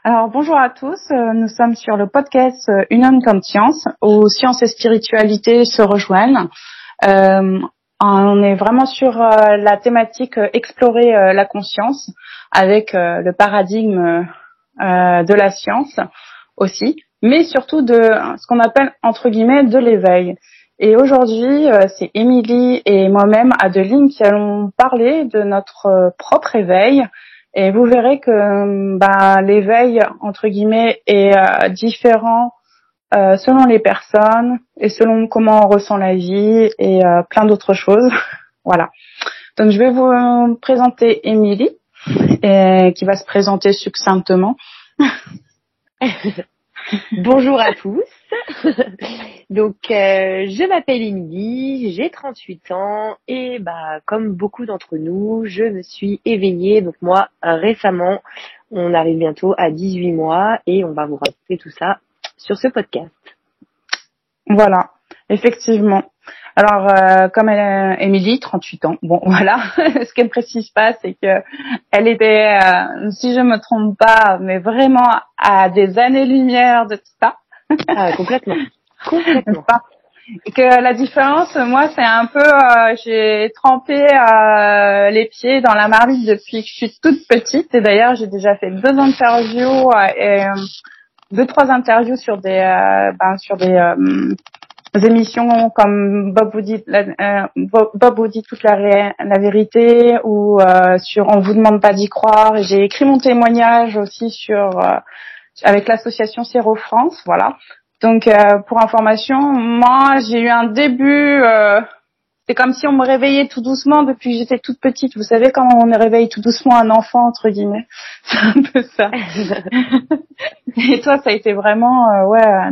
Alors bonjour à tous, nous sommes sur le podcast Une âme comme science, où science et spiritualité se rejoignent. On est vraiment sur la thématique explorer la conscience avec le paradigme de la science aussi, mais surtout de ce qu'on appelle entre guillemets de l'éveil. Et aujourd'hui, c'est Émilie et moi-même, Adeline, qui allons parler de notre propre éveil. Et vous verrez que l'éveil, entre guillemets, est différent selon les personnes et selon comment on ressent la vie et plein d'autres choses. Voilà. Donc, je vais vous présenter Émilie, qui va se présenter succinctement. Bonjour à tous. Donc, je m'appelle Émilie, j'ai 38 ans et comme beaucoup d'entre nous, je me suis éveillée. Donc moi, récemment, on arrive bientôt à 18 mois et on va vous raconter tout ça sur ce podcast. Voilà, effectivement. Alors, comme Émilie, 38 ans, bon voilà, ce qu'elle précise pas, c'est que elle était, si je me trompe pas, mais vraiment à des années-lumière de tout ça. Ah, complètement. Complètement. Et que la différence, moi, c'est un peu, j'ai trempé les pieds dans la marmite depuis que je suis toute petite. Et d'ailleurs, j'ai déjà fait deux interviews et trois interviews sur des émissions comme Bob vous dit toute la vérité ou sur On vous demande pas d'y croire. Et j'ai écrit mon témoignage aussi sur avec l'association Sero France, voilà. Donc pour information, moi j'ai eu un début, c'est comme si on me réveillait tout doucement depuis que j'étais toute petite. Vous savez quand on réveille tout doucement un enfant entre guillemets, c'est un peu ça. Et toi, ça a été vraiment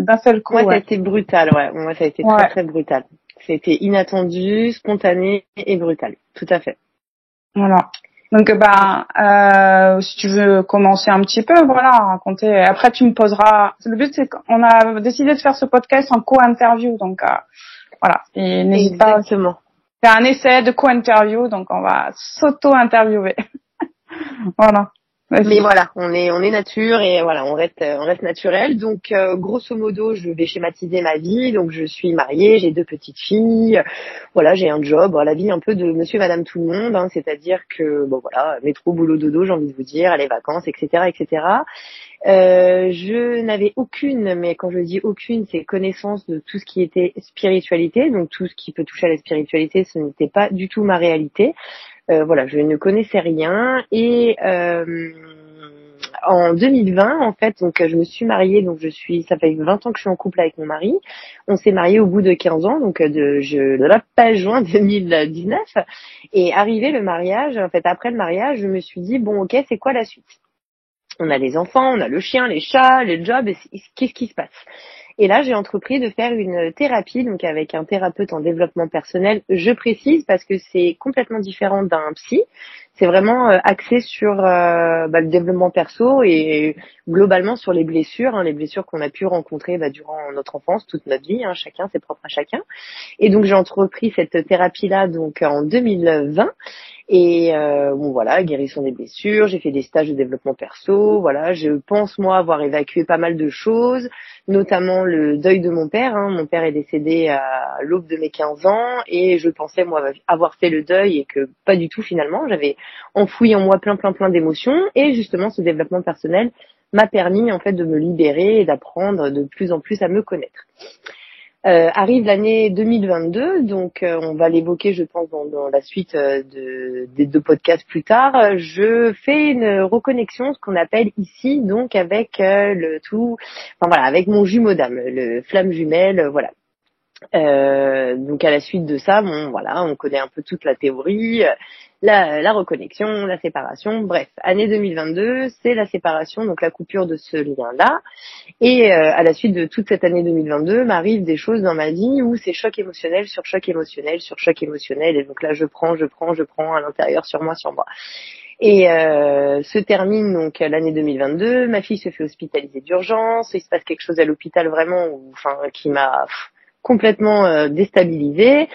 d'un seul coup. Moi, ça a été brutal, ouais. Moi, ça a été très très brutal. C'était inattendu, spontané et brutal. Tout à fait. Voilà. Donc si tu veux commencer un petit peu, voilà, raconter. Après tu me poseras. Le but c'est qu'on a décidé de faire ce podcast en co-interview, donc voilà. Et n'hésite pas. Exactement. C'est un essai de co-interview, donc on va s'auto-interviewer. Voilà. Vas-y. Mais voilà, on est nature et voilà, on reste naturel. Donc grosso modo, je vais schématiser ma vie. Donc je suis mariée, j'ai deux petites filles. Voilà, j'ai un job, la vie un peu de monsieur et madame tout le monde, hein, c'est-à-dire que bon voilà, métro, boulot, dodo, j'ai envie de vous dire, les vacances, etc., etc. Je n'avais aucune, mais quand je dis aucune, c'est connaissance de tout ce qui était spiritualité. Donc tout ce qui peut toucher à la spiritualité, ce n'était pas du tout ma réalité. Voilà, je ne connaissais rien et en 2020 en fait, donc je me suis mariée, donc ça fait 20 ans que je suis en couple avec mon mari. On s'est mariés au bout de 15 ans, donc pas juin 2019 et arrivé le mariage, en fait après le mariage, je me suis dit bon OK, c'est quoi la suite? On a les enfants, on a le chien, les chats, le job, et qu'est-ce qui se passe? Et là, j'ai entrepris de faire une thérapie, donc avec un thérapeute en développement personnel. Je précise parce que c'est complètement différent d'un psy. C'est vraiment axé sur le développement perso et globalement sur les blessures qu'on a pu rencontrer durant notre enfance, toute notre vie. Hein, chacun, c'est propre à chacun. Et donc, j'ai entrepris cette thérapie-là donc en 2020. Et bon voilà, guérison des blessures, j'ai fait des stages de développement perso, voilà, je pense moi avoir évacué pas mal de choses, notamment le deuil de mon père, hein. Mon père est décédé à l'aube de mes 15 ans et je pensais moi avoir fait le deuil et que pas du tout finalement, j'avais enfoui en moi plein d'émotions et justement ce développement personnel m'a permis en fait de me libérer et d'apprendre de plus en plus à me connaître. Arrive l'année 2022, donc on va l'évoquer, je pense, dans la suite des deux podcasts plus tard. Je fais une reconnexion, ce qu'on appelle ici, donc avec avec mon jumeau d'âme, le flamme jumelle, voilà. Donc à la suite de ça, on connaît un peu toute la théorie, la reconnexion, la séparation, bref, année 2022, c'est la séparation, donc la coupure de ce lien-là. Et à la suite de toute cette année 2022, m'arrivent des choses dans ma vie où c'est choc émotionnel sur choc émotionnel sur choc émotionnel. Et donc là, je prends à l'intérieur, sur moi. Et se termine donc l'année 2022. Ma fille se fait hospitaliser d'urgence. Il se passe quelque chose à l'hôpital vraiment, qui m'a complètement déstabilisée.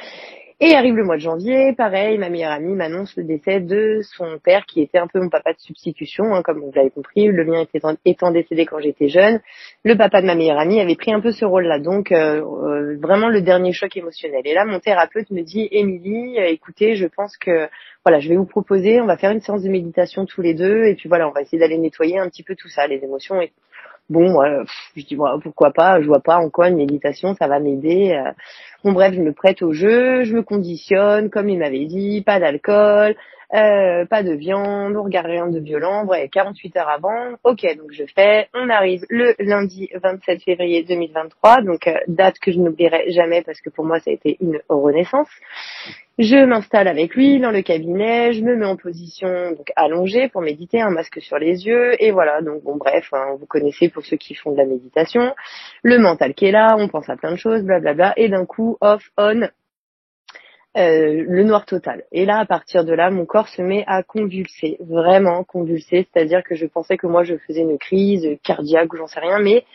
Et arrive le mois de janvier, pareil, ma meilleure amie m'annonce le décès de son père qui était un peu mon papa de substitution, hein, comme vous l'avez compris. Le mien étant décédé quand j'étais jeune. Le papa de ma meilleure amie avait pris un peu ce rôle-là. Donc vraiment le dernier choc émotionnel. Et là, mon thérapeute me dit, Émilie, écoutez, je pense que voilà, je vais vous proposer, on va faire une séance de méditation tous les deux. Et puis voilà, on va essayer d'aller nettoyer un petit peu tout ça, les émotions. Et bon, je dis voilà, pourquoi pas, je vois pas en quoi une méditation ça va m'aider. Bon bref, je me prête au jeu, je me conditionne, comme il m'avait dit, pas d'alcool, pas de viande, on regarde rien de violent, bref, 48 heures avant, ok, donc je fais, on arrive le lundi 27 février 2023, donc date que je n'oublierai jamais parce que pour moi ça a été une renaissance. Je m'installe avec lui dans le cabinet, je me mets en position donc allongée pour méditer, un masque sur les yeux, et voilà, donc bon bref, hein, vous connaissez pour ceux qui font de la méditation, le mental qui est là, on pense à plein de choses, blablabla, et d'un coup, off, on, le noir total. Et là, à partir de là, mon corps se met à convulser, vraiment convulser, c'est-à-dire que je pensais que moi je faisais une crise cardiaque ou j'en sais rien, mais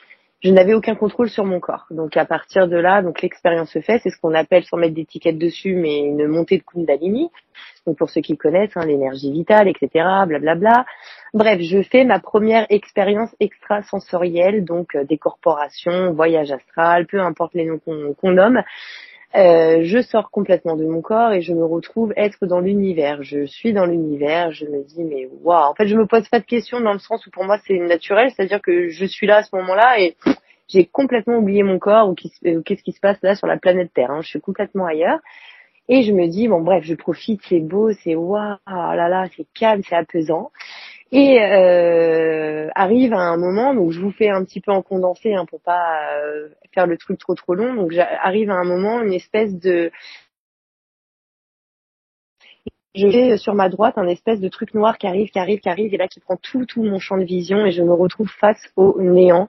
je n'avais aucun contrôle sur mon corps. Donc à partir de là, donc l'expérience se fait, c'est ce qu'on appelle, sans mettre d'étiquette dessus, mais une montée de Kundalini. Donc pour ceux qui connaissent, hein, l'énergie vitale, etc., blablabla. Bref, je fais ma première expérience extrasensorielle, donc décorporation, voyage astral, peu importe les noms qu'on nomme. Je sors complètement de mon corps et je me retrouve être dans l'univers. Je suis dans l'univers, je me dis mais waouh. En fait, je me pose pas de questions dans le sens où pour moi c'est naturel, c'est-à-dire que je suis là à ce moment-là et j'ai complètement oublié mon corps ou qu'est-ce qui se passe là sur la planète Terre. Hein. Je suis complètement ailleurs et je me dis bon bref, je profite, c'est beau, c'est waouh, là là, c'est calme, c'est apaisant. Et arrive à un moment, donc je vous fais un petit peu en condensé hein, pour pas faire le truc trop long. Donc arrive à un moment une espèce de, je vais sur ma droite un espèce de truc noir qui arrive et là qui prend tout mon champ de vision et je me retrouve face au néant.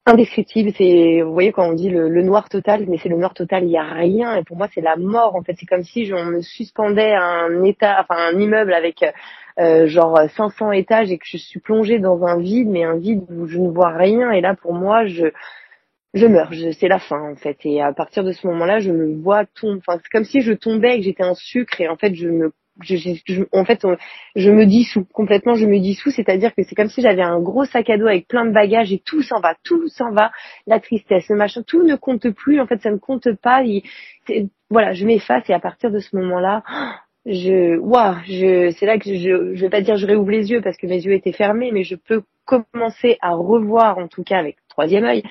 Indescriptible, c'est, vous voyez quand on dit le noir total, mais c'est le noir total, il y a rien et pour moi c'est la mort en fait, c'est comme si on me suspendait à un immeuble avec genre 500 étages et que je suis plongée dans un vide, mais un vide où je ne vois rien et là pour moi je meurs, c'est la fin en fait et à partir de ce moment-là je me vois tomber, enfin c'est comme si je tombais et que j'étais un sucre et en fait en fait, je me dissous complètement, je me dissous, c'est-à-dire que c'est comme si j'avais un gros sac à dos avec plein de bagages et tout s'en va, la tristesse, le machin, tout ne compte plus, en fait, ça ne compte pas. Voilà, je m'efface et à partir de ce moment-là, c'est là que je vais pas dire je réouvre les yeux parce que mes yeux étaient fermés, mais je peux commencer à revoir, en tout cas avec le troisième œil,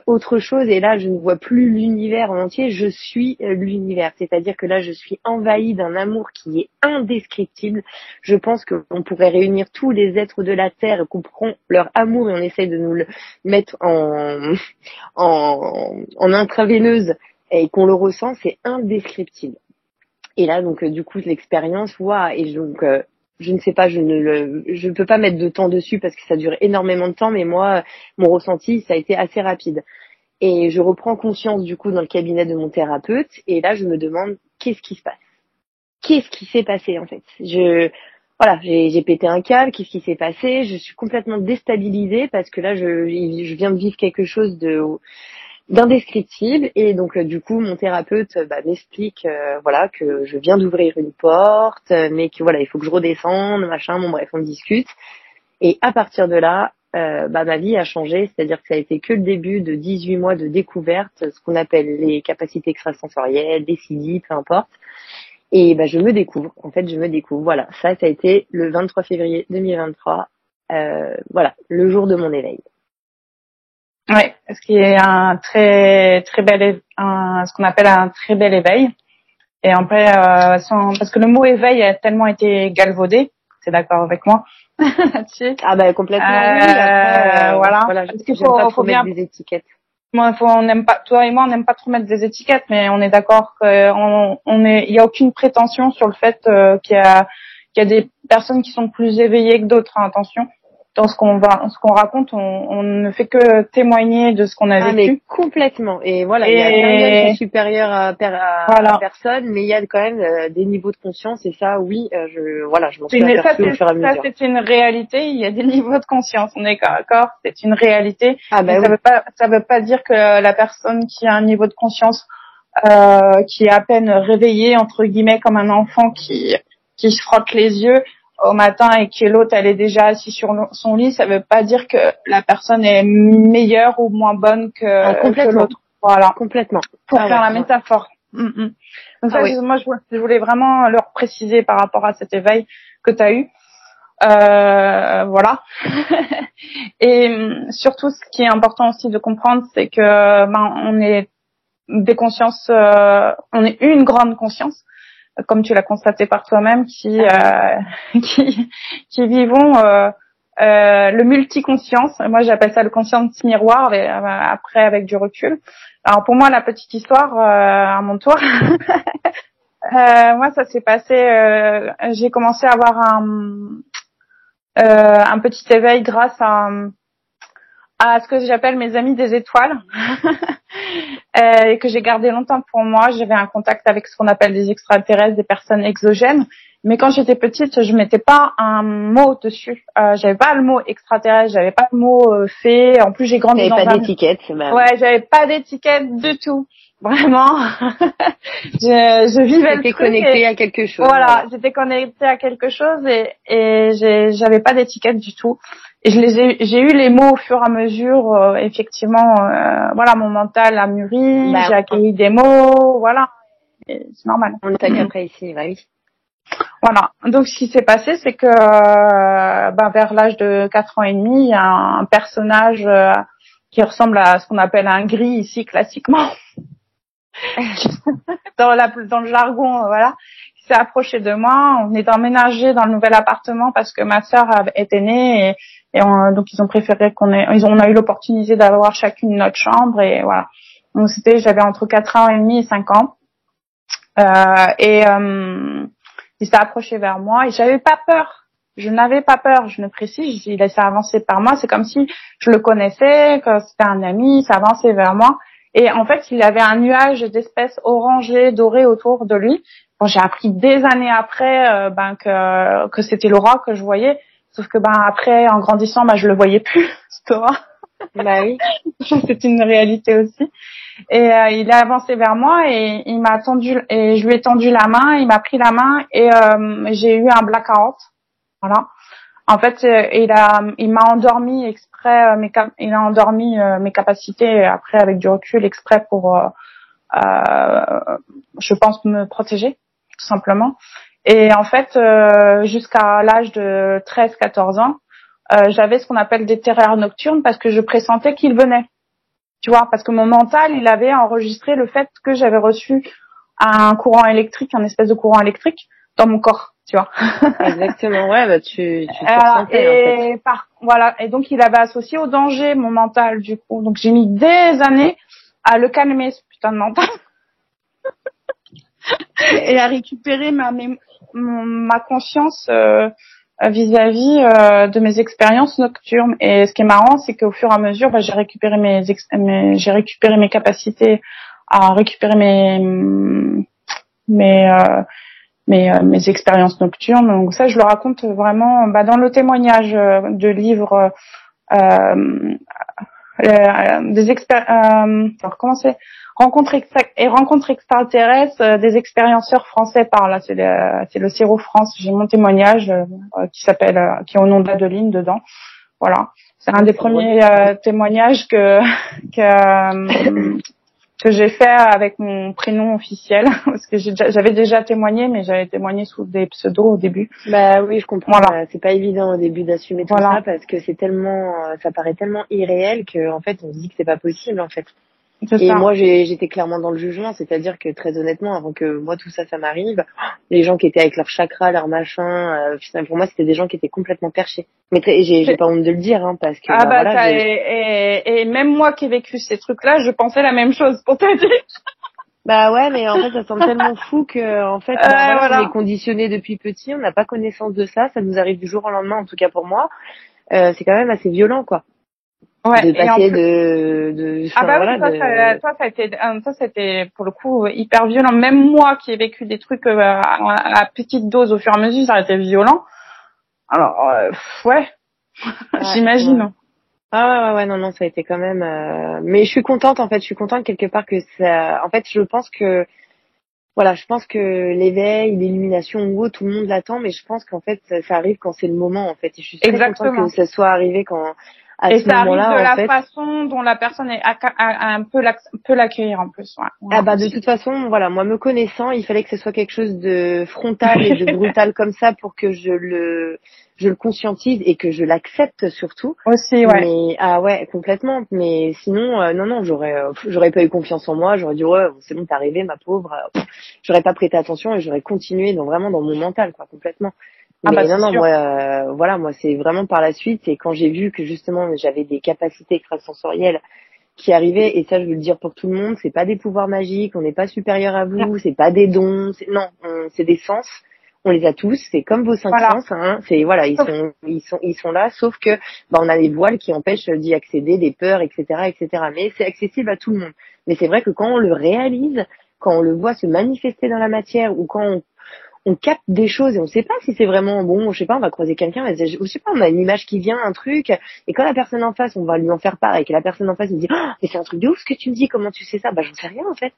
autre chose et là je ne vois plus l'univers en entier, je suis l'univers, c'est-à-dire que là je suis envahie d'un amour qui est indescriptible. Je pense qu'on pourrait réunir tous les êtres de la terre et qu'on prend leur amour et on essaye de nous le mettre en intraveineuse et qu'on le ressent, c'est indescriptible. Et là donc du coup l'expérience, waouh, et donc je ne sais pas, je ne peux pas mettre de temps dessus parce que ça dure énormément de temps, mais moi, mon ressenti, ça a été assez rapide. Et je reprends conscience du coup dans le cabinet de mon thérapeute, et là je me demande qu'est-ce qui se passe, qu'est-ce qui s'est passé en fait. Voilà, j'ai pété un câble, qu'est-ce qui s'est passé, je suis complètement déstabilisée parce que là je viens de vivre quelque chose d'indescriptible et donc du coup mon thérapeute m'explique voilà que je viens d'ouvrir une porte mais que voilà il faut que je redescende machin, bon bref on discute et à partir de là ma vie a changé, c'est-à-dire que ça a été que le début de 18 mois de découverte, ce qu'on appelle les capacités extrasensorielles, les CIDI, peu importe, et je me découvre, en fait je me découvre, voilà, ça a été le 23 février 2023, voilà, le jour de mon éveil. Ouais, ce qui est un très bel, ce qu'on appelle un très bel éveil. Et après, parce que le mot éveil a tellement été galvaudé, c'est d'accord avec moi là-dessus. Ah complètement. Oui, après, voilà. Parce qu'il faut bien mettre des étiquettes. Moi, on n'aime pas, toi et moi, on n'aime pas trop mettre des étiquettes, mais on est d'accord il y a aucune prétention sur le fait qu'il y a des personnes qui sont plus éveillées que d'autres. Hein, attention. Dans ce qu'on raconte, on ne fait que témoigner de ce qu'on a vécu. Mais complètement. Et voilà, il y a personne qui est supérieur à personne, mais il y a quand même des niveaux de conscience et ça, oui, je m'en suis aperçue au fur et à mesure. Ça, c'est une réalité. Il y a des niveaux de conscience. On est d'accord. C'est une réalité. Ça veut pas dire que la personne qui a un niveau de conscience qui est à peine réveillé entre guillemets comme un enfant qui se frotte les yeux au matin et que l'autre elle est déjà assise sur son lit, ça veut pas dire que la personne est meilleure ou moins bonne que l'autre. Voilà. Complètement. Pour faire la métaphore. Donc ça, moi je voulais vraiment leur préciser par rapport à cet éveil que tu as eu. Voilà. Et surtout ce qui est important aussi de comprendre, c'est que on est des consciences, on est une grande conscience, comme tu l'as constaté par toi-même, qui vivons le multiconscience. Moi, j'appelle ça le conscience miroir, après avec du recul. Alors pour moi, la petite histoire à mon tour. Moi, ça s'est passé. J'ai commencé à avoir un petit éveil grâce à ce que j'appelle mes amis des étoiles et que j'ai gardé longtemps pour moi. J'avais un contact avec ce qu'on appelle des extraterrestres, des personnes exogènes. Mais quand j'étais petite, je mettais pas un mot dessus. J'avais pas le mot extraterrestre, j'avais pas le mot fée. En plus, j'ai grandi dans pas d'étiquette, c'est mal. Ouais, j'avais pas d'étiquette du tout. Vraiment. je vivais le truc. J'étais connectée à quelque chose. Voilà, j'étais connectée à quelque chose et j'avais pas d'étiquette du tout. Et j'ai eu les mots au fur et à mesure, effectivement, voilà, mon mental a mûri, j'ai accueilli des mots, voilà. C'est normal. On est après ici, bah oui. Voilà. Donc, ce qui s'est passé, c'est que, vers l'âge de 4 ans et demi, il y a un personnage qui ressemble à ce qu'on appelle un gris ici, classiquement. dans le jargon, voilà. Il s'est approché de moi. On est emménagé dans le nouvel appartement parce que ma sœur était née donc ils ont préféré on a eu l'opportunité d'avoir chacune notre chambre et voilà. Donc j'avais entre 4 ans et demi et 5 ans. Il s'est approché vers moi et j'avais pas peur. Je n'avais pas peur, je ne précise, il s'est avancé par moi, c'est comme si je le connaissais, que c'était un ami, il s'est avancé vers moi. Et en fait, il avait un nuage d'espèces orangées, dorées autour de lui. Bon, j'ai appris des années après que c'était l'aura que je voyais, sauf que après, en grandissant, je le voyais plus, cette aura. Bah oui. C'est une réalité aussi. Et il a avancé vers moi et il m'a tendu et je lui ai tendu la main, il m'a pris la main et j'ai eu un blackout. Voilà. En fait, il m'a endormi exprès il a endormi mes capacités après avec du recul exprès pour je pense me protéger tout simplement. Et en fait, jusqu'à l'âge de 13-14 ans, j'avais ce qu'on appelle des terreurs nocturnes parce que je pressentais qu'il venait. Tu vois, parce que mon mental, il avait enregistré le fait que j'avais reçu un courant électrique, un espèce de courant électrique dans mon corps, tu vois. Exactement, ouais, tu te ressentais, en fait. Voilà, et donc il avait associé au danger mon mental, du coup. Donc j'ai mis des années à le calmer, ce putain de mental. Et à récupérer ma conscience vis-à-vis de mes expériences nocturnes. Et ce qui est marrant, c'est qu'au fur et à mesure, j'ai récupéré mes capacités à récupérer mes expériences nocturnes. Donc ça, je le raconte vraiment dans le témoignage de livres comment c'est rencontres extraterrestres des expérienceurs français par là, c'est le Céro France. J'ai mon témoignage qui est au nom d'Adeline dedans. Voilà, c'est un des premiers témoignages que j'ai fait avec mon prénom officiel parce que j'avais déjà témoigné, mais j'avais témoigné sous des pseudos au début. Bah oui, je comprends. Voilà. C'est pas évident au début d'assumer tout ça parce que c'est tellement, ça paraît tellement irréel que en fait on se dit que c'est pas possible en fait. Et moi j'étais clairement dans le jugement, c'est-à-dire que très honnêtement, avant que moi tout ça m'arrive, les gens qui étaient avec leur chakra, leur machin, pour moi c'était des gens qui étaient complètement perchés. Mais j'ai pas honte de le dire, hein, parce que et même moi qui ai vécu ces trucs-là, je pensais la même chose pour te dire. Bah ouais, mais en fait ça semble tellement fou que en fait on est conditionné depuis petit, on n'a pas connaissance de ça nous arrive du jour au lendemain, en tout cas pour moi. C'est quand même assez violent, quoi. Ouais, de passer ça c'était pour le coup hyper violent. Même moi qui ai vécu des trucs à petite dose au fur et à mesure, ça a été violent. Alors ouais, j'imagine. Ouais, non, ça a été quand même. Mais je suis contente en fait. Je suis contente quelque part que ça. En fait, je pense que voilà, je pense que l'éveil, l'illumination ou autre, tout le monde l'attend, mais je pense qu'en fait, ça arrive quand c'est le moment en fait. Et je suis très contente que Exactement. ça soit arrivé quand à Et ce ça arrive de moment-là en la fait. façon dont la personne a un peu peut l'accueillir en plus. Ouais. Ah Voilà, bah de aussi. toute façon, voilà, moi me connaissant, il fallait que ce soit quelque chose de frontal et de brutal comme ça pour que je le conscientise et que je l'accepte surtout. Aussi, ouais. Mais ah ouais, complètement. Mais sinon, non, j'aurais pas eu confiance en moi. J'aurais dit ouais, bon, c'est bon, t'es arrivé, ma pauvre. J'aurais pas prêté attention et j'aurais continué vraiment dans mon mental, quoi, complètement. Ah bah Mais c'est non, sûr. moi, voilà, moi c'est vraiment par la suite et quand j'ai vu que justement j'avais des capacités extrasensorielles qui arrivait, et ça je veux le dire pour tout le monde, c'est pas des pouvoirs magiques, on n'est pas supérieur à vous, c'est pas des dons, non, c'est des sens, on les a tous, c'est comme vos cinq Voilà. sens, hein, c'est voilà, ils sont là, sauf que bah, on a des voiles qui empêchent d'y accéder, des peurs, etc. Mais c'est accessible à tout le monde. Mais c'est vrai que quand on le réalise, quand on le voit se manifester dans la matière, ou quand on capte des choses et on sait pas si c'est vraiment bon, je sais pas, on va croiser quelqu'un, je sais pas, on a une image qui vient, un truc, et quand la personne en face, on va lui en faire part, et que la personne en face me dit, oh, mais c'est un truc de ouf ce que tu me dis, comment tu sais ça? Bah, j'en sais rien, en fait.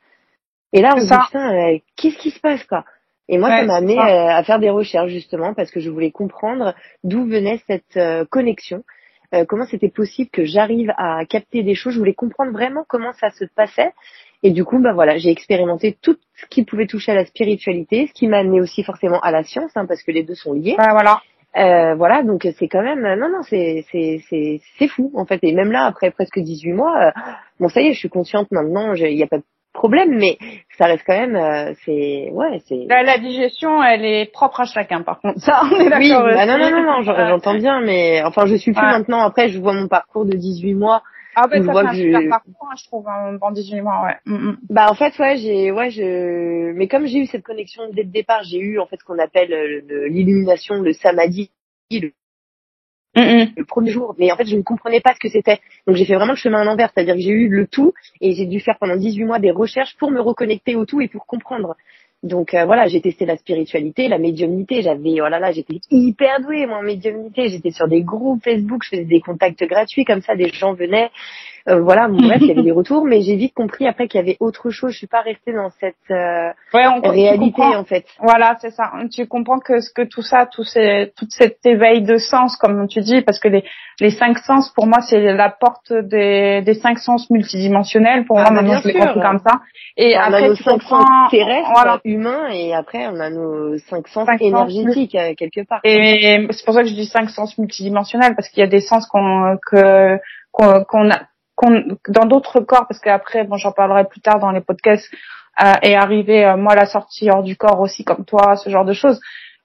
Et là, on C'est se dit, ça. putain, qu'est-ce qui se passe, quoi? Et moi, ça Ouais, m'a c'est amené ça. à faire des recherches, justement, parce que je voulais comprendre d'où venait cette connexion, comment c'était possible que j'arrive à capter des choses, je voulais comprendre vraiment comment ça se passait. Et du coup, bah voilà, j'ai expérimenté tout ce qui pouvait toucher à la spiritualité, ce qui m'a amené aussi forcément à la science, hein, parce que les deux sont liés. Ouais, voilà. Voilà, donc c'est quand même, non, c'est fou en fait. Et même là, après presque 18 mois, bon ça y est, je suis consciente maintenant, il n'y a pas de problème, mais ça reste quand même, c'est. La digestion, elle est propre à chacun, par contre. Ça, on est Oui, d'accord bah aussi. non, j'entends bien, mais enfin, je suis plus Ouais. maintenant. Après, je vois mon parcours de 18 mois Ah ben où je ça vois fait que un super parcours, hein, je trouve, en 18 mois, ouais. bah en fait, ouais, mais comme j'ai eu cette connexion dès le départ, j'ai eu en fait ce qu'on appelle l'illumination, le samadhi, Mm, mm. le premier jour, mais en fait, je ne comprenais pas ce que c'était. Donc, j'ai fait vraiment le chemin à l'envers, c'est-à-dire que j'ai eu le tout et j'ai dû faire pendant 18 mois des recherches pour me reconnecter au tout et pour comprendre. Donc, voilà, j'ai testé la spiritualité, la médiumnité. Oh là là, j'étais hyper douée, moi, en médiumnité. J'étais sur des groupes Facebook, je faisais des contacts gratuits, comme ça, des gens venaient. Voilà, bon, bref, il y avait des retours, mais j'ai vite compris après qu'il y avait autre chose. Je suis pas restée dans cette Ouais, tu réalité, comprends. en fait. Voilà, c'est ça. Tu comprends que tout ça, toute cet éveil de sens, comme tu dis, parce que les cinq sens, pour moi, c'est la porte des cinq sens multidimensionnels. Pour Ah moi, bah maintenant, bien je l'ai compris sûr. comme ça. Et Bah, on a après, nos tu cinq sens comprends, terrestres, voilà, humains, et après on a nos cinq sens cinq sens. énergétiques quelque part, quoi. Et c'est pour ça que je dis cinq sens multidimensionnels, parce qu'il y a des sens qu'on a, dans d'autres corps, parce qu'après, bon, j'en parlerai plus tard dans les podcasts, est arrivé, moi, la sortie hors du corps aussi, comme toi, ce genre de choses.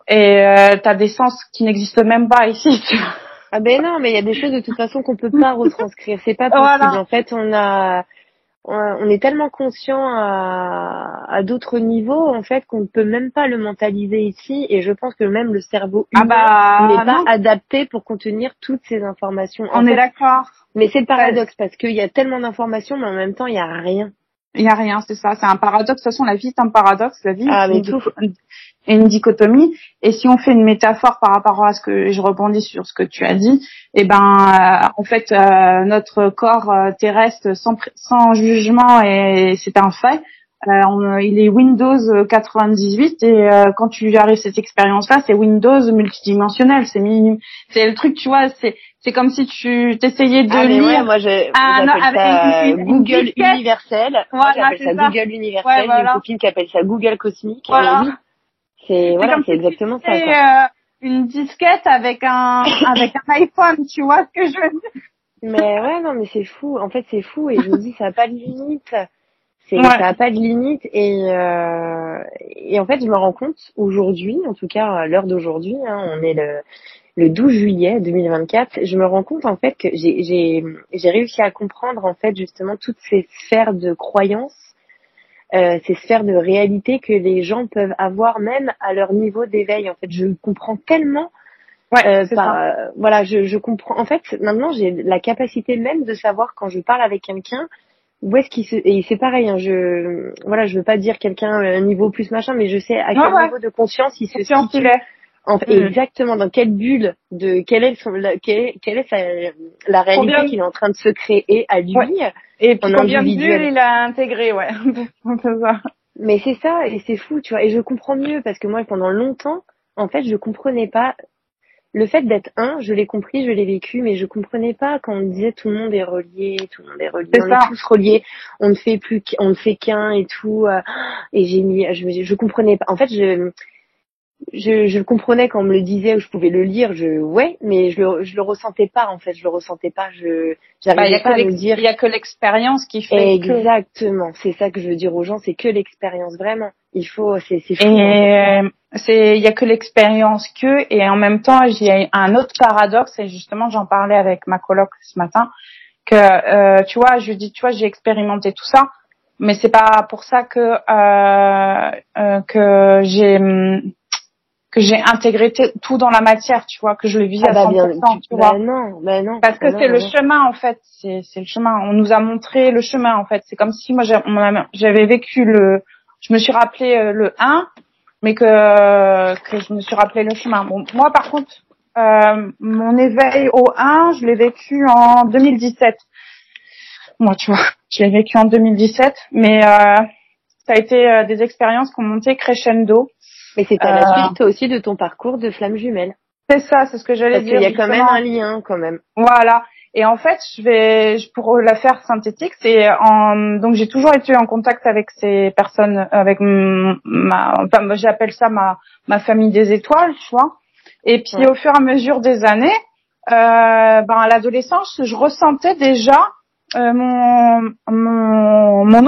Et t'as des sens qui n'existent même pas ici, tu vois. Ah ben non, mais il y a des choses de toute façon qu'on peut pas retranscrire, c'est pas possible. Voilà. En fait, on est tellement conscient à d'autres niveaux en fait qu'on ne peut même pas le mentaliser ici. Et je pense que même le cerveau Ah humain n'est bah pas non, adapté pour contenir toutes ces informations. En on est fait, d'accord. mais c'est le Ça- paradoxe parce qu'il y a tellement d'informations, mais en même temps il y a rien. Il y a rien, c'est ça. C'est un paradoxe. De toute façon, la vie est un paradoxe. La vie Ah est mais tout. une dichotomie. Et si on fait une métaphore par rapport à ce que je rebondis sur ce que tu as dit, eh ben, en fait, notre corps terrestre sans jugement, et c'est un fait. Il est Windows 98 et quand tu arrives à cette expérience-là, c'est Windows multidimensionnel. C'est le truc, tu vois. C'est comme si tu t'essayais de Ah mais ouais, lire moi j'appelle avec ça une Google disquette. universel. Moi Voilà, j'appelle c'est ça ça. Google Ouais, universel. J'ai une voilà. copine qui appelle ça Google cosmique. Mais Voilà. oui, c'est C'est voilà, comme c'est si tu exactement ça lisais quoi. une disquette avec un iPhone, tu vois ce que je veux dire? Mais ouais, non mais c'est fou. En fait c'est fou et je me dis ça a pas de limite. Ça a Ouais. pas de limite et en fait je me rends compte aujourd'hui, en tout cas à l'heure d'aujourd'hui, hein, on est le 12 juillet 2024, je me rends compte en fait que j'ai réussi à comprendre en fait justement toutes ces sphères de croyances, ces sphères de réalité que les gens peuvent avoir même à leur niveau d'éveil. En fait, je comprends tellement Ouais, c'est ça. voilà, je comprends. En fait, maintenant j'ai la capacité même de savoir quand je parle avec quelqu'un où est-ce qu'il se et c'est pareil hein, je veux pas dire quelqu'un un niveau plus machin mais je sais à Ouais, quel ouais. niveau de conscience il se Conscient qu'il situe. est. Exactement, dans quelle bulle quelle est la réalité qu'il est en train de se créer à lui. Ouais. Et puis combien de bulles il a intégré, ouais. Ça. Mais c'est ça, et c'est fou, tu vois. Et je comprends mieux, parce que moi, pendant longtemps, en fait, je comprenais pas. Le fait d'être je l'ai compris, je l'ai vécu, mais je comprenais pas quand on disait tout le monde est relié, on est tous reliés, on ne fait qu'un et tout. Et je comprenais pas. En fait, je comprenais quand on me le disait, ou je pouvais le lire, mais je le ressentais pas, en fait, j'arrivais pas à me dire. Il y a que l'expérience qui fait. Exactement, c'est ça que je veux dire aux gens, c'est que l'expérience, vraiment. C'est fou. Et il y a que l'expérience et en même temps, il y a un autre paradoxe, et justement, j'en parlais avec ma coloc ce matin, que, tu vois, je dis, tu vois, j'ai expérimenté tout ça, mais c'est pas pour ça que j'ai intégré tout dans la matière, tu vois, que je le vis à 100%, tu vois. Non. Parce que c'est le chemin, en fait, c'est le chemin. On nous a montré le chemin, en fait. C'est comme si moi, j'avais vécu je me suis rappelé le 1, mais que je me suis rappelé le chemin. Bon, moi, par contre, mon éveil au 1, je l'ai vécu en 2017. Moi, tu vois, je l'ai vécu en 2017, mais ça a été des expériences qui ont monté crescendo. Mais c'est à la suite aussi de ton parcours de flamme jumelle. C'est ça, c'est ce que j'allais dire. Parce qu'il y a quand même un lien, quand même. Voilà. Et en fait, pour la faire synthétique, donc j'ai toujours été en contact avec ces personnes, avec j'appelle ça ma famille des étoiles, tu vois. Et puis au fur et à mesure des années, à l'adolescence, je ressentais déjà mon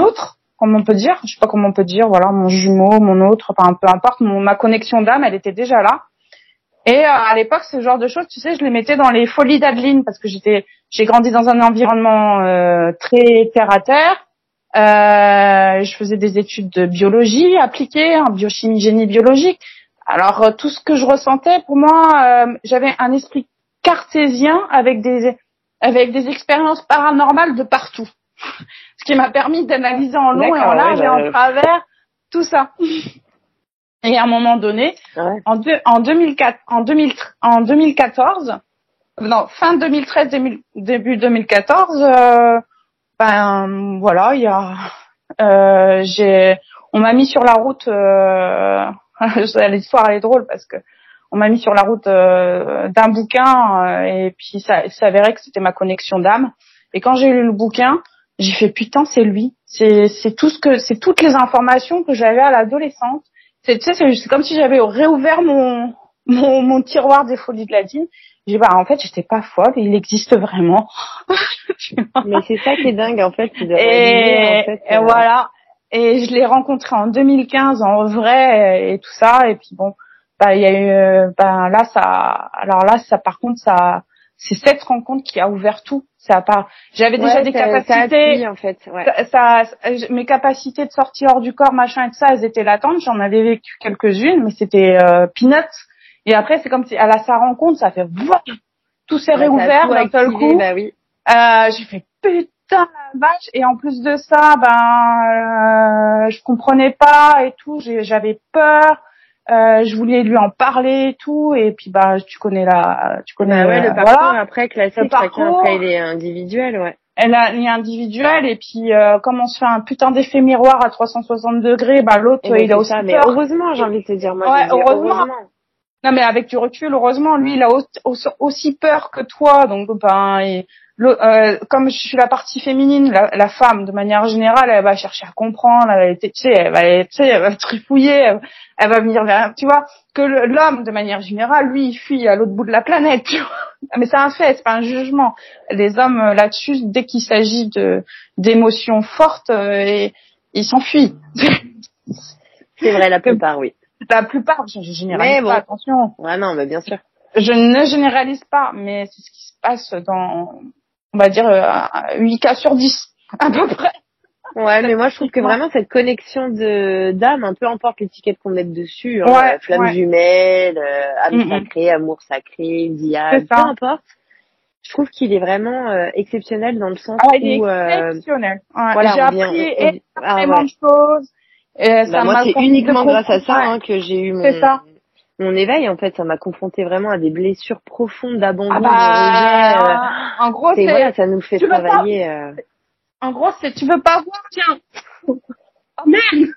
autre, comme on peut dire, je sais pas comment on peut dire, voilà, mon jumeau, mon autre, enfin peu importe, ma connexion d'âme, elle était déjà là. Et à l'époque, ce genre de choses, tu sais, je les mettais dans les folies d'Adeline, parce que j'ai grandi dans un environnement très terre à terre. Je faisais des études de biologie appliquée, en biochimie, génie biologique. Alors tout ce que je ressentais, pour moi, j'avais un esprit cartésien avec des expériences paranormales de partout, ce qui m'a permis d'analyser en long et en large et en travers tout ça. Et à un moment donné, en 2014, non, fin 2013, début 2014, voilà, on m'a mis sur la route, l'histoire elle est drôle parce que on m'a mis sur la route d'un bouquin et puis ça s'avérait que c'était ma connexion d'âme. Et quand j'ai lu le bouquin, j'ai fait putain, c'est lui, c'est toutes les informations que j'avais à l'adolescence. Tu sais, c'est comme si j'avais réouvert mon tiroir des folies de l'Adeline. J'ai en fait, j'étais pas folle, il existe vraiment. Mais c'est ça qui est dingue, en fait. Et voilà. Et je l'ai rencontré en 2015 en vrai et tout ça. Et puis bon, il y a eu, ça, par contre, c'est cette rencontre qui a ouvert tout. J'avais déjà des capacités. Ça, en fait, mes capacités de sortir hors du corps, machin et tout ça, elles étaient latentes. J'en avais vécu quelques-unes, mais c'était peanuts. Et après, c'est comme si à sa rencontre, ça fait tout s'est réouvert d'un seul coup. Bah oui. J'ai fait putain la vache. Et en plus de ça, je comprenais pas et tout. J'avais peur. Je voulais lui en parler et tout. Et puis tu connais le parcours après classique. Le parcours, après, il est individuel, ouais. Il est individuel et puis comme on se fait un putain d'effet miroir à 360 degrés, l'autre il a aussi peur. Mais heureusement, j'ai envie de te dire, moi. Ouais, heureusement. Non, mais avec du recul, heureusement, lui, il a aussi peur que toi. Donc, comme je suis la partie féminine, la femme, de manière générale, elle va chercher à comprendre, elle va trifouiller, elle va venir vers, tu vois, que l'homme, de manière générale, lui, il fuit à l'autre bout de la planète, tu vois. Mais c'est un fait, c'est pas un jugement. Les hommes, là-dessus, dès qu'il s'agit d'émotions fortes, ils s'enfuient. C'est vrai, la plupart, oui. La plupart, je généralise pas, attention. Ouais, non, mais bien sûr. Je ne généralise pas, mais c'est ce qui se passe dans, on va dire, 8 cas sur 10, à peu près. Ouais, mais moi, je trouve que vraiment cette connexion d'âme, peu importe l'étiquette qu'on met dessus, flamme jumelle, âme sacrée, amour sacré, diable, peu importe. Je trouve qu'il est vraiment exceptionnel dans le sens où... il est exceptionnel. Voilà, j'ai appris énormément de choses. Moi, c'est uniquement grâce à ça que j'ai eu mon éveil, en fait, ça m'a confronté vraiment à des blessures profondes d'abandon, Ah de rejet. en gros, C'est voilà, ça nous fait tu veux pas, travailler. en gros, tu veux pas voir, tiens. Oh merde.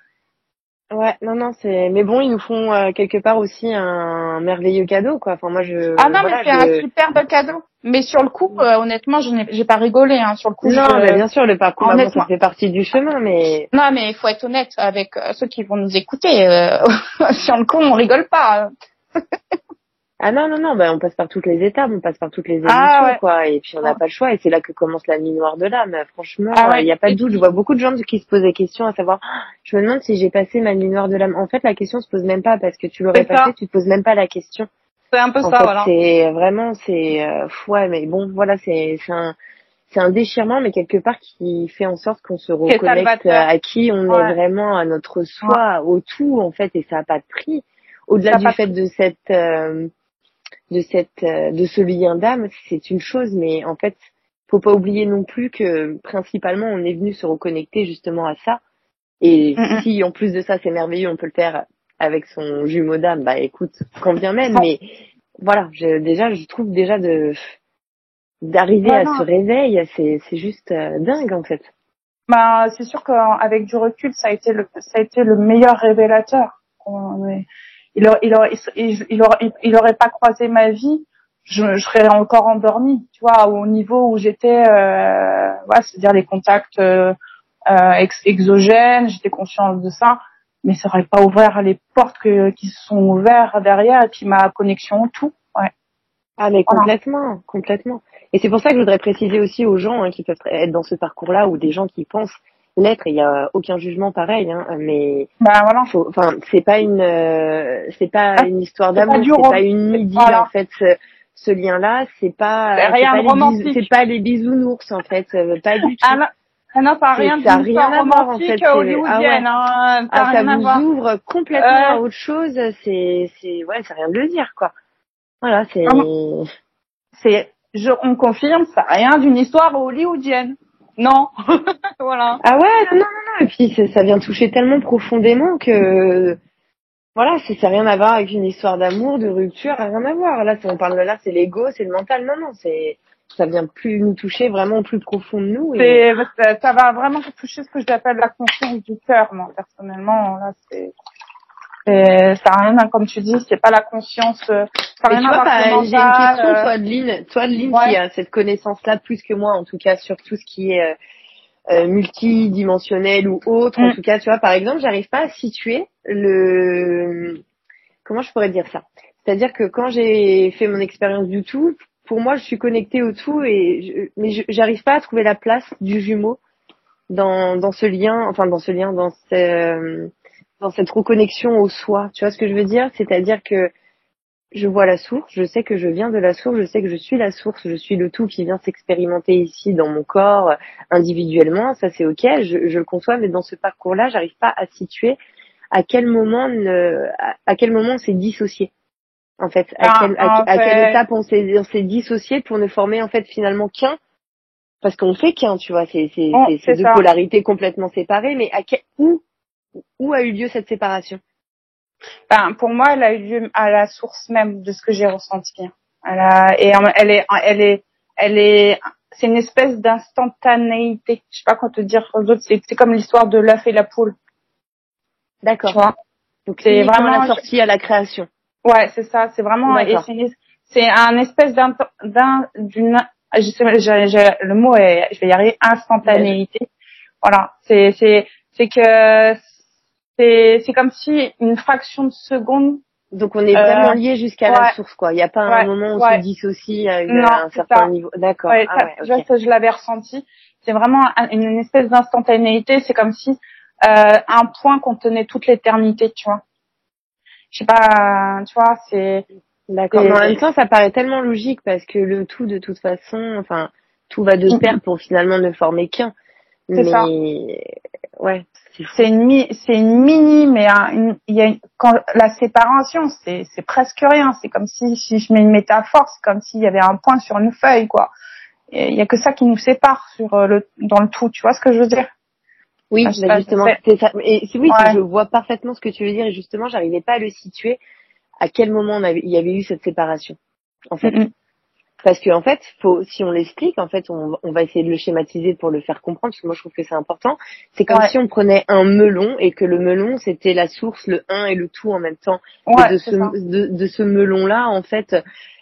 Ouais, non, mais bon, ils nous font quelque part aussi un merveilleux cadeau, quoi. Enfin, moi, Ah non, mais c'est un superbe cadeau. Mais sur le coup, honnêtement, j'ai pas rigolé, hein. Sur le coup, non, mais bien sûr, le parcours maman, honnêtement, ça fait partie du chemin, mais. non, mais il faut être honnête avec ceux qui vont nous écouter. Sur le coup, on rigole pas. Ah non, bah, on passe par toutes les étapes, on passe par toutes les émotions, Ouais. quoi. Et puis, on n'a pas le choix, et c'est là que commence la nuit noire de l'âme. Franchement, Ouais. il n'y a pas de doute. Je vois beaucoup de gens qui se posent des questions à savoir, je me demande si j'ai passé ma nuit noire de l'âme. En fait, la question se pose même pas parce que tu l'aurais passé, tu te poses même pas la question. C'est un peu En ça, fait, voilà. c'est vraiment, ouais, mais bon, voilà, c'est un déchirement, mais quelque part qui fait en sorte qu'on se reconnecte à qui on est vraiment, à notre soi, au tout, en fait, et ça n'a pas de prix. Au-delà du fait de ce lien d'âme, c'est une chose, mais en fait, faut pas oublier non plus que principalement, on est venu se reconnecter justement à ça. Et si en plus de ça, c'est merveilleux, on peut le faire avec son jumeau d'âme, bah écoute, quand bien même, mais voilà, je trouve déjà d'arriver à ce réveil, c'est juste dingue en fait. Bah, c'est sûr qu'avec du recul, ça a été le meilleur révélateur. Il aurait pas croisé ma vie, je serais encore endormie, tu vois, au niveau où j'étais, c'est-à-dire les contacts exogènes, j'étais consciente de ça, mais ça aurait pas ouvert les portes qui se sont ouvertes derrière et puis ma connexion au tout. Ouais. Ah mais complètement. Et c'est pour ça que je voudrais préciser aussi aux gens qui peuvent être dans ce parcours-là ou des gens qui pensent l'être, et il y a aucun jugement pareil, mais c'est pas une histoire d'amour, c'est pas une idylle en fait. Ce lien-là, c'est pas les bisounours en fait, pas du tout. Non, ça n'a rien à voir en fait. hollywoodienne. Ça vous ouvre complètement à autre chose. Ça n'a rien de le dire quoi. Voilà, on confirme, ça n'a rien d'une histoire hollywoodienne. Non. Voilà. Ah ouais, non. Et puis, ça vient toucher tellement profondément que, voilà, ça n'a rien à voir avec une histoire d'amour, de rupture, rien à voir. Là, si on parle de là, c'est l'ego, c'est le mental. Non, ça vient plus nous toucher vraiment plus profond de nous. Et... Ça va vraiment toucher ce que j'appelle la conscience du cœur, moi, personnellement. Là, ça n'a rien, comme tu dis, c'est pas la conscience. Ça n'a rien à voir avec le mental. J'ai une question, toi, Adeline, qui a cette connaissance-là plus que moi, en tout cas, sur tout ce qui est multidimensionnel ou autre. En tout cas, tu vois, par exemple, j'arrive pas à situer comment je pourrais dire ça. C'est-à-dire que quand j'ai fait mon expérience du tout, pour moi, je suis connectée au tout mais j'arrive pas à trouver la place du jumeau dans ce lien, dans cette reconnexion au soi. Tu vois ce que je veux dire? C'est-à-dire que je vois la source, je sais que je viens de la source, je sais que je suis la source, je suis le tout qui vient s'expérimenter ici dans mon corps individuellement, ça c'est ok, je le conçois, mais dans ce parcours-là, j'arrive pas à situer à quel moment on s'est dissocié. En fait, à quelle étape on s'est dissocié pour ne former en fait finalement qu'un, parce qu'on fait qu'un, tu vois, c'est deux polarités complètement séparées, mais où a eu lieu cette séparation? Pour moi, elle a eu lieu à la source même de ce que j'ai ressenti. C'est une espèce d'instantanéité. Je sais pas quoi te dire aux autres. C'est comme l'histoire de l'œuf et la poule. D'accord. Tu vois. Donc c'est vraiment la sortie à la création. Ouais, c'est ça. C'est vraiment. C'est un espèce le mot est, je vais y arriver, instantanéité. Voilà. C'est comme si une fraction de seconde. Donc on est vraiment lié jusqu'à la source, quoi. Il n'y a pas un moment où on se dissocie à un certain niveau. D'accord. Je l'avais ressenti. C'est vraiment une espèce d'instantanéité. C'est comme si un point contenait toute l'éternité, tu vois. Je sais pas, tu vois, c'est. D'accord. Mais en même temps, ça paraît tellement logique parce que le tout, de toute façon, enfin, tout va de pair pour finalement ne former qu'un. C'est ça. Ouais. C'est une mini, mais quand la séparation, c'est presque rien. C'est comme si je mets une métaphore, c'est comme s'il y avait un point sur une feuille, quoi. Il y a que ça qui nous sépare dans le tout. Tu vois ce que je veux dire? Oui, justement, c'est ça. Et oui, je vois parfaitement ce que tu veux dire et justement, j'arrivais pas à le situer à quel moment il y avait eu cette séparation, en fait. Parce que en fait, si on l'explique, en fait, on va essayer de le schématiser pour le faire comprendre, parce que moi je trouve que c'est important. C'est comme si on prenait un melon et que le melon c'était la source, le un et le tout en même temps. Et de ce melon-là, en fait,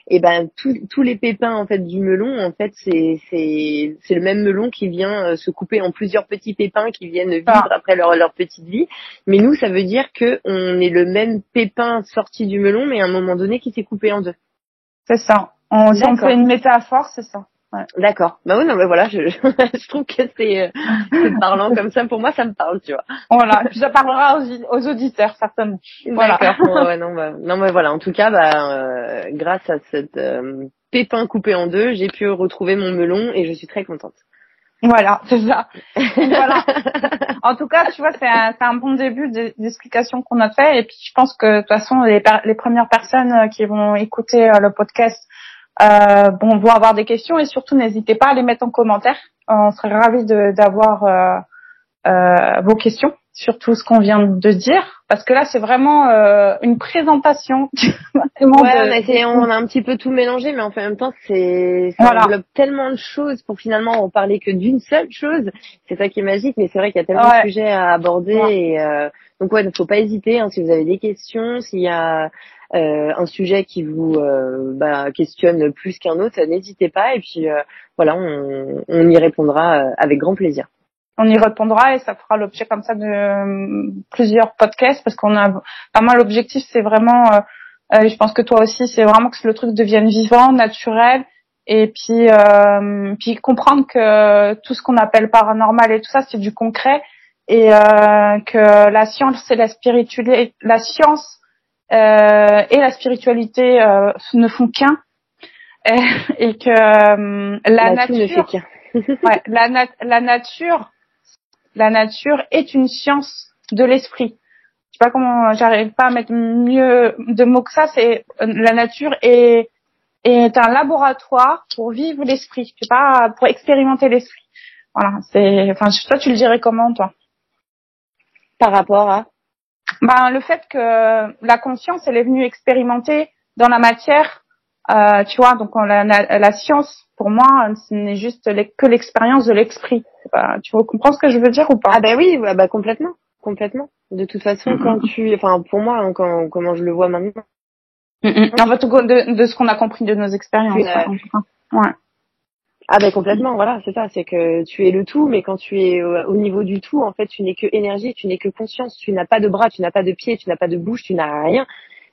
et ben tous les pépins en fait du melon, en fait, c'est le même melon qui vient se couper en plusieurs petits pépins qui viennent vivre après leur petite vie. Mais nous, ça veut dire que on est le même pépin sorti du melon, mais à un moment donné qui s'est coupé en deux. C'est ça. Si on fait une métaphore, c'est ça. Ouais. D'accord. Bah oui, non, mais voilà, je trouve que c'est parlant comme ça. Pour moi, ça me parle, tu vois. Voilà. Puis ça parlera aux auditeurs, certainement. Voilà. D'accord. Ouais, non, mais voilà. En tout cas, grâce à cette pépin coupé en deux, j'ai pu retrouver mon melon et je suis très contente. Voilà, c'est ça. Voilà. En tout cas, tu vois, c'est un bon début d'explication qu'on a fait. Et puis, je pense que de toute façon, les premières personnes qui vont écouter le podcast vont avoir des questions, et surtout n'hésitez pas à les mettre en commentaire. On serait ravis d'avoir vos questions sur tout ce qu'on vient de dire, parce que là c'est vraiment une présentation. On a un petit peu tout mélangé, mais en même temps ça englobe tellement de choses pour finalement en parler que d'une seule chose. C'est ça qui est magique, mais c'est vrai qu'il y a tellement de sujets à aborder. Et donc ne faut pas hésiter, si vous avez des questions, s'il y a un sujet qui vous questionne plus qu'un autre, n'hésitez pas, et puis on y répondra avec grand plaisir. On y répondra et ça fera l'objet comme ça de plusieurs podcasts, parce qu'on a moi l'objectif c'est vraiment je pense que toi aussi, c'est vraiment que le truc devienne vivant, naturel, et puis comprendre que tout ce qu'on appelle paranormal et tout ça c'est du concret, et que la science et la spiritualité, et la spiritualité ne font qu'un, et que la nature la nature est une science de l'esprit. Je sais pas comment, j'arrive pas à mettre mieux de mots que ça. C'est la nature est un laboratoire pour vivre l'esprit, je sais pas, pour expérimenter l'esprit. Voilà, toi tu le dirais comment, toi? Par rapport à le fait que la conscience elle est venue expérimenter dans la matière, tu vois, donc la science pour moi ce n'est juste que l'expérience de l'esprit. Tu comprends ce que je veux dire ou pas? Ah oui, complètement. De toute façon, pour moi, comment je le vois maintenant. En fait, de ce qu'on a compris de nos expériences. Ouais. Ah complètement, voilà, c'est ça, c'est que tu es le tout, mais quand tu es au niveau du tout, en fait, tu n'es que énergie, tu n'es que conscience, tu n'as pas de bras, tu n'as pas de pieds, tu n'as pas de bouche, tu n'as rien.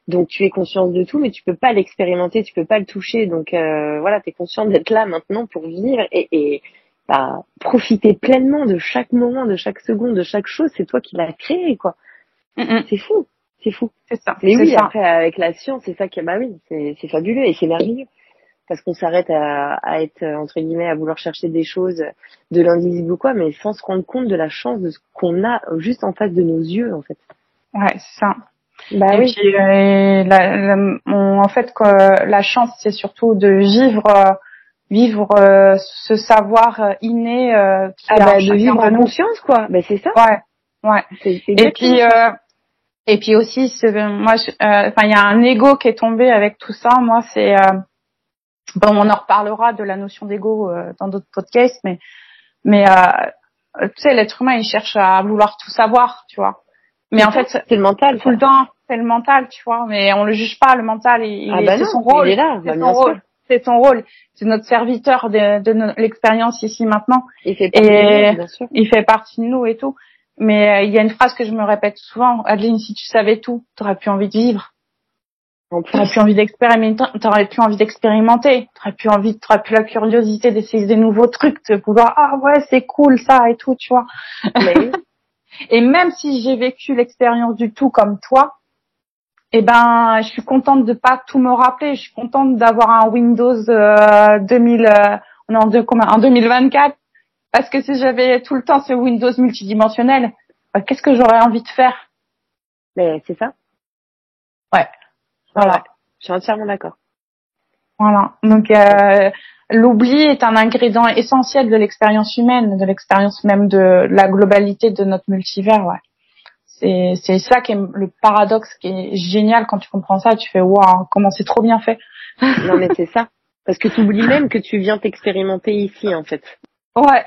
Donc tu es conscience de tout, mais tu peux pas l'expérimenter, tu peux pas le toucher. Donc tu es consciente d'être là maintenant pour vivre et profiter pleinement de chaque moment, de chaque seconde, de chaque chose. C'est toi qui l'as créé, quoi. C'est fou. C'est ça. Mais oui, ça. Après avec la science, c'est ça qui c'est fabuleux et c'est merveilleux. Parce qu'on s'arrête à être, entre guillemets, à vouloir chercher des choses de l'invisible ou quoi, mais sans se rendre compte de la chance de ce qu'on a juste en face de nos yeux, en fait. Ouais, c'est ça. Puis, en fait, la chance, c'est surtout de vivre ce savoir inné de vivre en conscience, quoi. C'est ça. Ouais. Et puis aussi, moi, il y a un ego qui est tombé avec tout ça. Moi, c'est on en reparlera de la notion d'ego dans d'autres podcasts, mais tu sais, l'être humain, il cherche à vouloir tout savoir, tu vois. Mais en fait, c'est le mental tout le temps, c'est le mental, tu vois. Mais on le juge pas, le mental. C'est son rôle. Il est là, c'est son rôle. C'est notre serviteur de l'expérience ici maintenant. Il fait partie de nous, bien sûr. Il fait partie de nous et tout. Mais il y a une phrase que je me répète souvent. Adeline, si tu savais tout, t'aurais plus envie de vivre. T'aurais plus envie d'expérimenter, t'aurais plus la curiosité d'essayer des nouveaux trucs, de vouloir, c'est cool ça et tout, tu vois. Mais... Et même si j'ai vécu l'expérience du tout comme toi, je suis contente de pas tout me rappeler, je suis contente d'avoir un Windows 2024, parce que si j'avais tout le temps ce Windows multidimensionnel, qu'est-ce que j'aurais envie de faire? Mais c'est ça. Ouais. Voilà. Je suis entièrement d'accord. Voilà. Donc, l'oubli est un ingrédient essentiel de l'expérience humaine, de l'expérience même de la globalité de notre multivers, ouais. c'est ça qui est le paradoxe qui est génial quand tu comprends ça. Tu fais waouh, comment c'est trop bien fait. Non, mais c'est ça. Parce que tu oublies même que tu viens t'expérimenter ici, en fait. Ouais.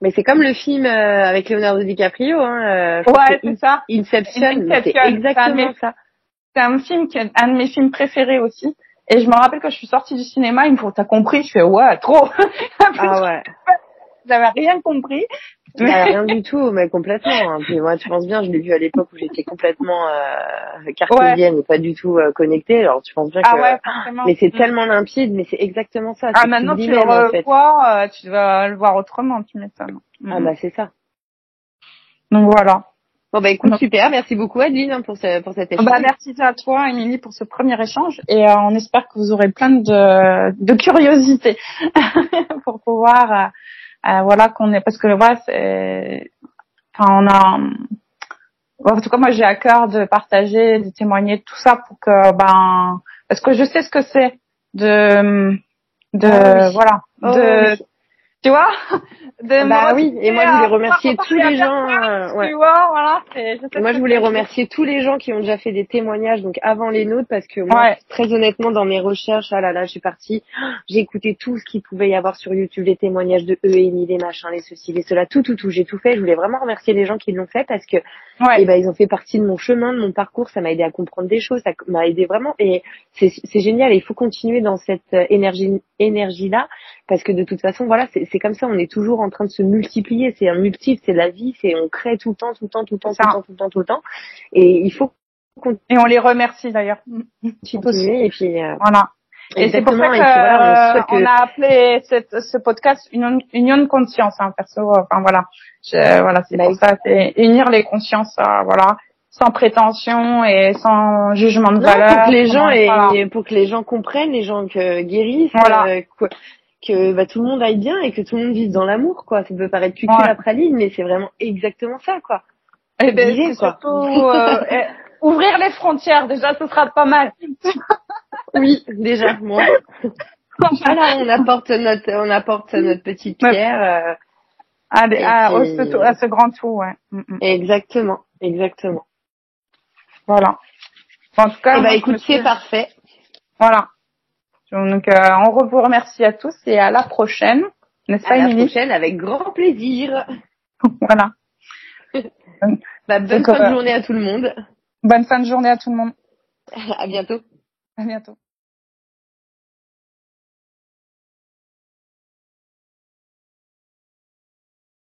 Mais c'est comme le film avec Leonardo DiCaprio, Ouais, c'est ça. Inception, mais c'est exactement ça. C'est un film qui est un de mes films préférés aussi. Et je me rappelle que je suis sortie du cinéma, il me faut, t'as compris? Je fais, ouais, trop. Ah ouais. J'avais rien compris. Rien du tout, mais complètement. Hein. Puis moi, tu penses bien, je l'ai vu à l'époque où j'étais complètement cartésienne et pas du tout connectée. Alors tu penses bien que. Ouais, forcément. Mais c'est tellement limpide, mais c'est exactement ça. Ah, maintenant tu le revois, tu vas le voir autrement, tu m'étonnes. Ah bah c'est ça. Donc voilà. Bon bah écoute, super, merci beaucoup Adeline pour cet échange. Bah merci à toi Émilie pour ce premier échange et on espère que vous aurez plein de curiosité pour pouvoir voilà qu'on est, parce que voilà, c'est, enfin on a, en tout cas moi j'ai à cœur de partager, de témoigner tout ça pour que parce que je sais ce que c'est de voilà de tu vois, oui, et moi je voulais remercier tous les gens. Tu vois, voilà. Moi je voulais remercier tous les gens qui ont déjà fait des témoignages donc avant les nôtres parce que moi très honnêtement dans mes recherches, ah là là, je suis partie, j'ai écouté tout ce qu'il pouvait y avoir sur YouTube, les témoignages de Euni, les machins, les ceci, les cela, tout, j'ai tout fait. Je voulais vraiment remercier les gens qui l'ont fait parce que ils ont fait partie de mon chemin, de mon parcours, ça m'a aidé à comprendre des choses, ça m'a aidé vraiment et c'est génial et il faut continuer dans cette énergie là parce que de toute façon voilà, c'est comme ça, on est toujours en train de se multiplier, c'est un multiple, c'est la vie, c'est on crée tout le temps et il faut et on les remercie d'ailleurs. Continuer et puis voilà. Et c'est pour ça que on a appelé ce podcast Union de conscience, hein, perso. Enfin voilà, c'est pour ça, c'est unir les consciences, voilà, sans prétention et sans jugement de valeur. Pour que les gens pour que les gens comprennent, les gens guérissent, que tout le monde aille bien et que tout le monde vive dans l'amour, quoi. Ça peut paraître cucu la praline, mais c'est vraiment exactement ça, quoi. Et c'est surtout ouvrir les frontières, déjà, ce sera pas mal. Oui, déjà, moi. Voilà, on apporte notre petite pierre à ce grand tout, ouais. Exactement. Voilà. En tout cas, écoute, c'est parfait. Voilà. Donc, on vous remercie à tous et à la prochaine. N'est-ce pas, Émilie? À la prochaine, avec grand plaisir. Voilà. Bonne fin de journée à tout le monde. Bonne fin de journée à tout le monde. À bientôt. À bientôt.